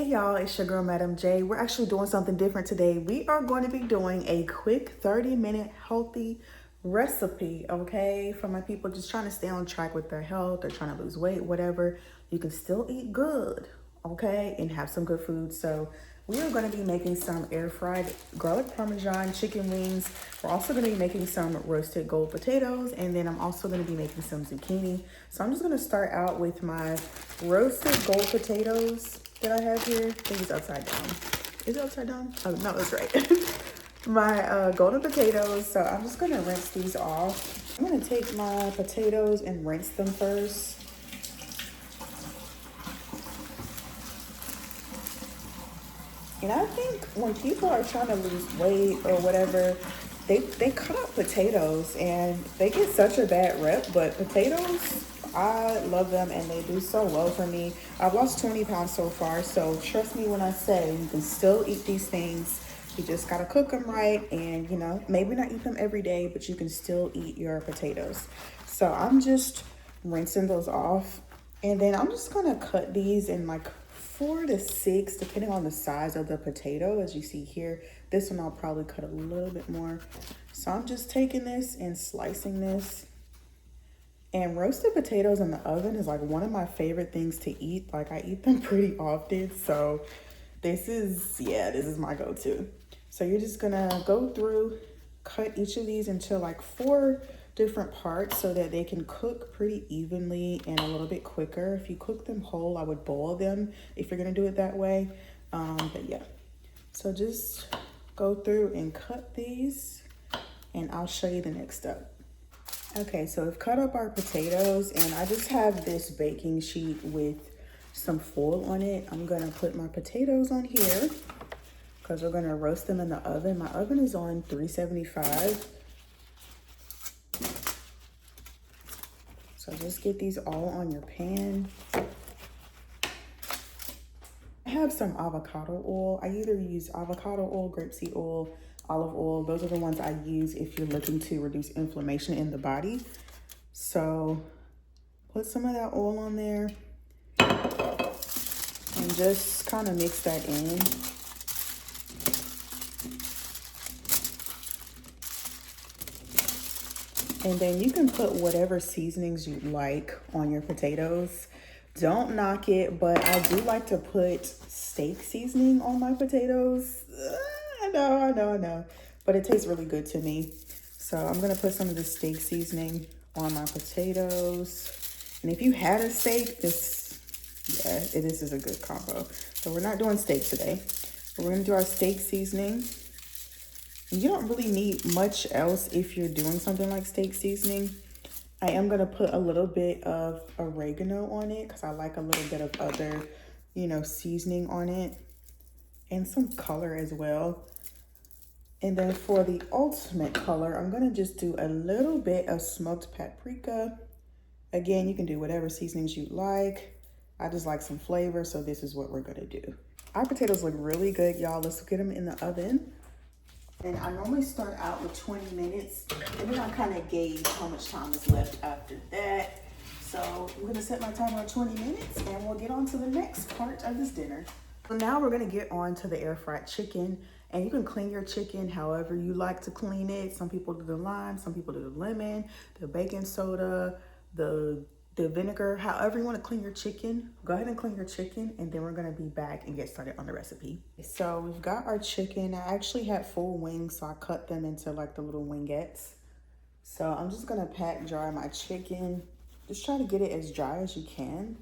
Y'all, it's your girl Madam J. We're actually doing something different today. We are going to be doing a quick 30-minute healthy recipe, okay? For my people just trying to stay on track with their health, they're trying to lose weight, whatever. You can still eat good, okay? And have some good food. So we are going to be making some air fried garlic parmesan chicken wings. We're also going to be making some roasted gold potatoes, and then I'm also going to be making some zucchini. So I'm just going to start out with my roasted gold potatoes that I have here. I think it's upside down. Is it upside down? Oh, no, that's right. My golden potatoes. So I'm just going to rinse these off. I'm going to take my potatoes and rinse them first. And I think when people are trying to lose weight or whatever, they cut out potatoes and they get such a bad rep, but potatoes, I love them and they do so well for me. I've lost 20 pounds so far, so trust me when I say you can still eat these things. You just gotta cook them right and, you know, maybe not eat them every day, but you can still eat your potatoes. So I'm just rinsing those off, and then I'm just gonna cut these in like 4 to 6, depending on the size of the potato. As you see here, this one I'll probably cut a little bit more. So I'm just taking this and slicing this. And roasted potatoes in the oven is like one of my favorite things to eat. Like I eat them pretty often. So this is my go-to. So you're just gonna go through, cut each of these into like 4 different parts so that they can cook pretty evenly and a little bit quicker. If you cook them whole, I would boil them if you're gonna do it that way. But yeah, so just go through and cut these and I'll show you the next step. Okay, so we've cut up our potatoes and I just have this baking sheet with some foil on it. I'm gonna put my potatoes on here because we're gonna roast them in the oven. My oven is on 375. So just get these all on your pan. I have some avocado oil. I either use avocado oil, grapeseed oil, olive oil. Those are the ones I use if you're looking to reduce inflammation in the body. So put some of that oil on there and just kind of mix that in. And then you can put whatever seasonings you like on your potatoes. Don't knock it, but I do like to put steak seasoning on my potatoes. I know. But it tastes really good to me. So I'm gonna put some of the steak seasoning on my potatoes. And if you had a steak, this is a good combo. So we're not doing steak today, but we're gonna do our steak seasoning. You don't really need much else if you're doing something like steak seasoning. I am gonna put a little bit of oregano on it because I like a little bit of other, seasoning on it, and some color as well. And then for the ultimate color, I'm gonna just do a little bit of smoked paprika. Again, you can do whatever seasonings you like. I just like some flavor, so this is what we're gonna do. Our potatoes look really good, y'all. Let's get them in the oven. And I normally start out with 20 minutes, and then I kind of gauge how much time is left after that. So I'm gonna set my timer on 20 minutes and we'll get on to the next part of this dinner. So now we're gonna get on to the air fried chicken, and you can clean your chicken however you like to clean it. Some people do the lime, some people do the lemon, the baking soda, the vinegar, however you want to clean your chicken. Go ahead and clean your chicken, and then we're going to be back and get started on the recipe. So we've got our chicken. I actually had full wings, so I cut them into like the little wingettes. So I'm just going to pat dry my chicken. Just try to get it as dry as you can.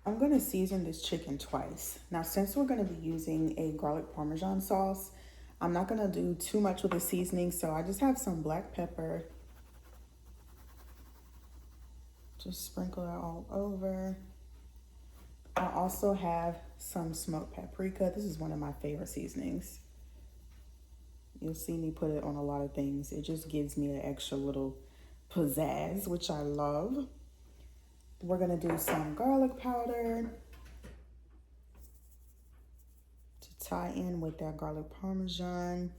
I'm gonna season this chicken twice. Now, since we're gonna be using a garlic parmesan sauce, I'm not gonna do too much with the seasoning, so I just have some black pepper. Just sprinkle that all over. I also have some smoked paprika. This is one of my favorite seasonings. You'll see me put it on a lot of things. It just gives me an extra little pizzazz, which I love. We're gonna do some garlic powder to tie in with that garlic parmesan.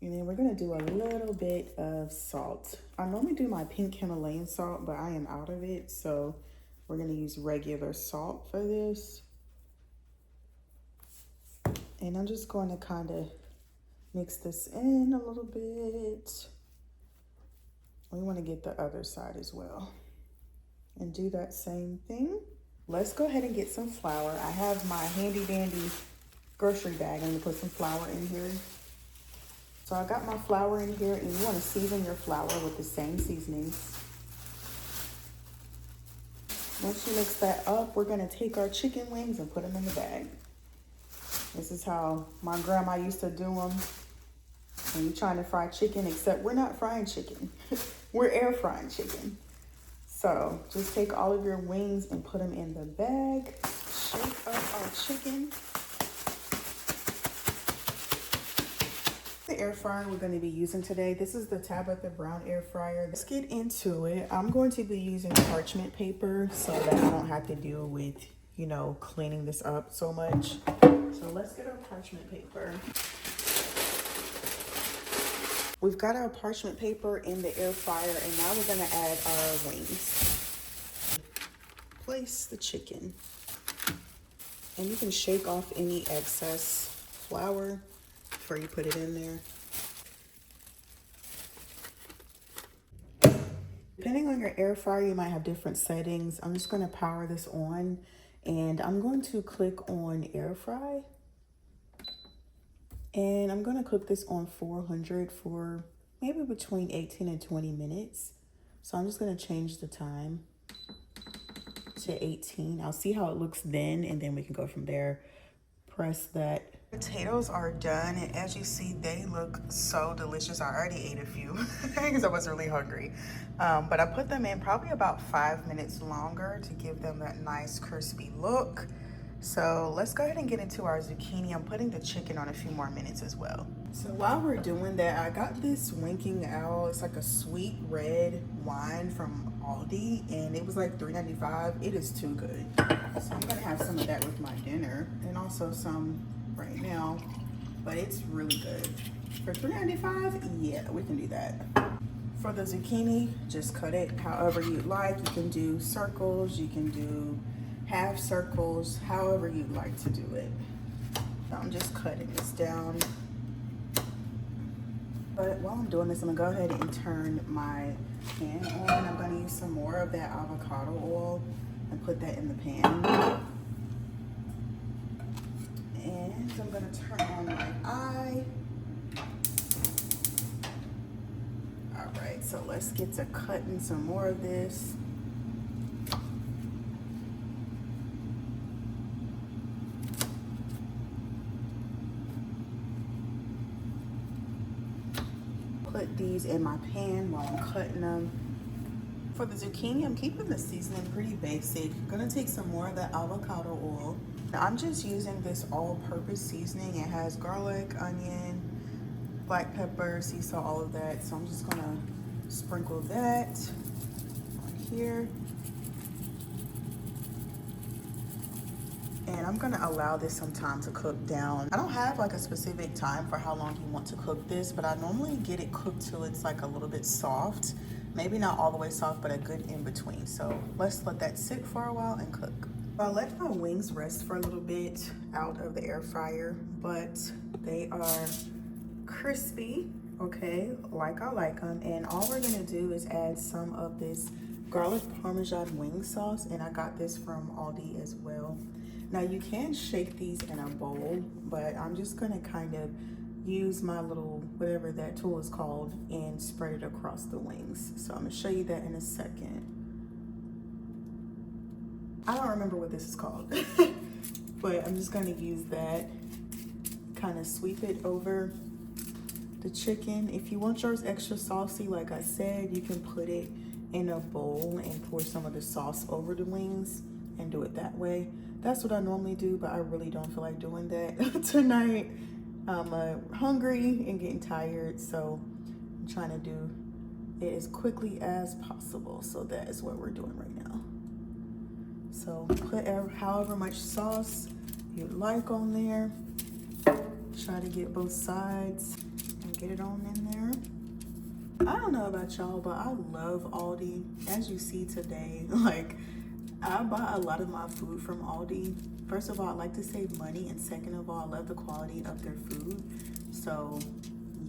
And then we're gonna do a little bit of salt. I normally do my pink Himalayan salt, but I am out of it. So we're gonna use regular salt for this. And I'm just going to kind of mix this in a little bit. We want to get the other side as well. And do that same thing. Let's go ahead and get some flour. I have my handy dandy grocery bag. I'm gonna put some flour in here. So I got my flour in here, and you want to season your flour with the same seasonings. Once you mix that up, we're gonna take our chicken wings and put them in the bag. This is how my grandma used to do them when you're trying to fry chicken, except we're not frying chicken. We're air frying chicken. So just take all of your wings and put them in the bag. Shake up our chicken. The air fryer we're going to be using today, this is the Tabitha Brown air fryer. Let's get into it. I'm going to be using parchment paper so that I don't have to deal with, you know, cleaning this up so much. So let's get our parchment paper. We've got our parchment paper in the air fryer, and now we're going to add our wings. Place the chicken, and you can shake off any excess flour before you put it in there. Depending on your air fryer, you might have different settings. I'm just going to power this on, and I'm going to click on air fry. And I'm going to cook this on 400 for maybe between 18 and 20 minutes. So I'm just going to change the time to 18. I'll see how it looks then, and then we can go from there. Press that. Potatoes are done, and as you see, they look so delicious. I already ate a few because I was really hungry. But I put them in probably about 5 minutes longer to give them that nice crispy look. So let's go ahead and get into our zucchini. I'm putting the chicken on a few more minutes as well. So while we're doing that, I got this Winking Owl. It's like a sweet red wine from Aldi, and it was like $3.95. It is too good. So I'm gonna have some of that with my dinner, and also some right now, but it's really good. For $3.95, yeah, we can do that. For the zucchini, just cut it however you'd like. You can do circles, you can do half circles, however you'd like to do it. So I'm just cutting this down. But while I'm doing this, I'm gonna go ahead and turn my pan on. I'm gonna use some more of that avocado oil and put that in the pan. And I'm gonna turn on my eye. All right, so let's get to cutting some more of this. Put these in my pan while I'm cutting them. For the zucchini, I'm keeping the seasoning pretty basic. I'm gonna take some more of that avocado oil. Now, I'm just using this all-purpose seasoning. It has garlic, onion, black pepper, sea salt, all of that. So I'm just gonna sprinkle that on here. And I'm gonna allow this some time to cook down. I don't have like a specific time for how long you want to cook this, but I normally get it cooked till it's like a little bit soft. Maybe not all the way soft, but a good in between. So let's let that sit for a while and cook. I'll let my wings rest for a little bit out of the air fryer, but they are crispy, okay, like I like them. And all we're gonna do is add some of this garlic parmesan wing sauce, and I got this from Aldi as well. Now you can shake these in a bowl, but I'm just gonna kind of use my little, whatever that tool is called, and spread it across the wings. So I'm gonna show you that in a second. I don't remember what this is called, but I'm just gonna use that, kind of sweep it over the chicken. If you want yours extra saucy, like I said, you can put it in a bowl and pour some of the sauce over the wings and do it that way. That's what I normally do, but I really don't feel like doing that tonight. I'm hungry and getting tired, so I'm trying to do it as quickly as possible. So that is what we're doing right now. So put however much sauce you'd like on there. Try to get both sides. And get it on in there. I don't know about y'all, but I love Aldi. As you see today, like, I buy a lot of my food from Aldi. First of all, I like to save money, and second of all, I love the quality of their food. So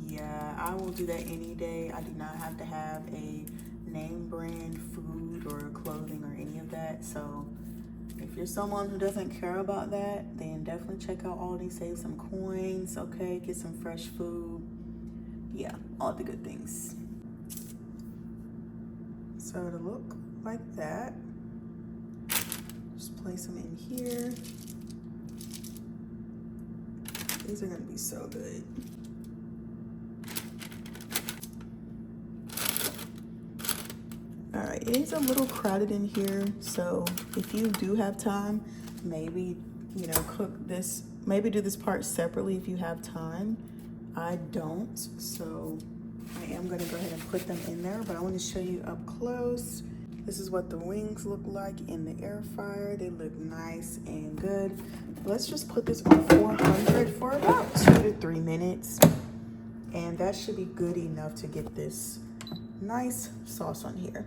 yeah, I will do that any day. I do not have to have a name brand food or clothing or any of that. So if you're someone who doesn't care about that, then definitely check out Aldi, save some coins, okay? Get some fresh food. Yeah, all the good things. So it'll look like that. Just place them in here. These are gonna be so good. All right, it's a little crowded in here, so if you do have time, maybe, you know, cook this, maybe do this part separately if you have time. I don't, so I am gonna go ahead and put them in there, but I wanna show you up close. This is what the wings look like in the air fryer. They look nice and good. Let's just put this on 400 for about 2 to 3 minutes, and that should be good enough to get this nice sauce on here.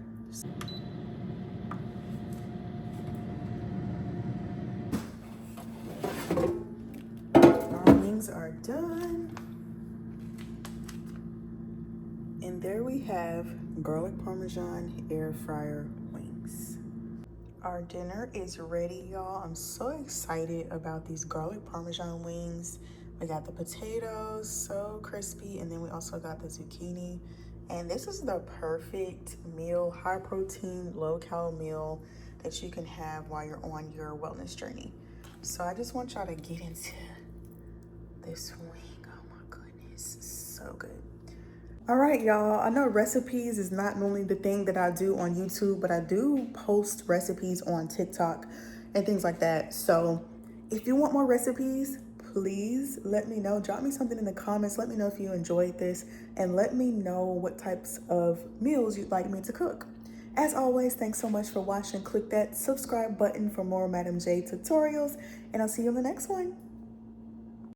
Our wings are done. And there we have garlic parmesan air fryer wings. Our dinner is ready, y'all. I'm so excited about these garlic parmesan wings. We got the potatoes, so crispy, and then we also got the zucchini. And this is the perfect meal, high protein, low cal meal that you can have while you're on your wellness journey. So I just want y'all to get into this wing. Oh my goodness, so good. All right, y'all, I know recipes is not normally the thing that I do on YouTube, but I do post recipes on TikTok and things like that. So if you want more recipes, please let me know. Drop me something in the comments. Let me know if you enjoyed this, and let me know what types of meals you'd like me to cook. As always, thanks so much for watching. Click that subscribe button for more Madam J tutorials, and I'll see you in the next one.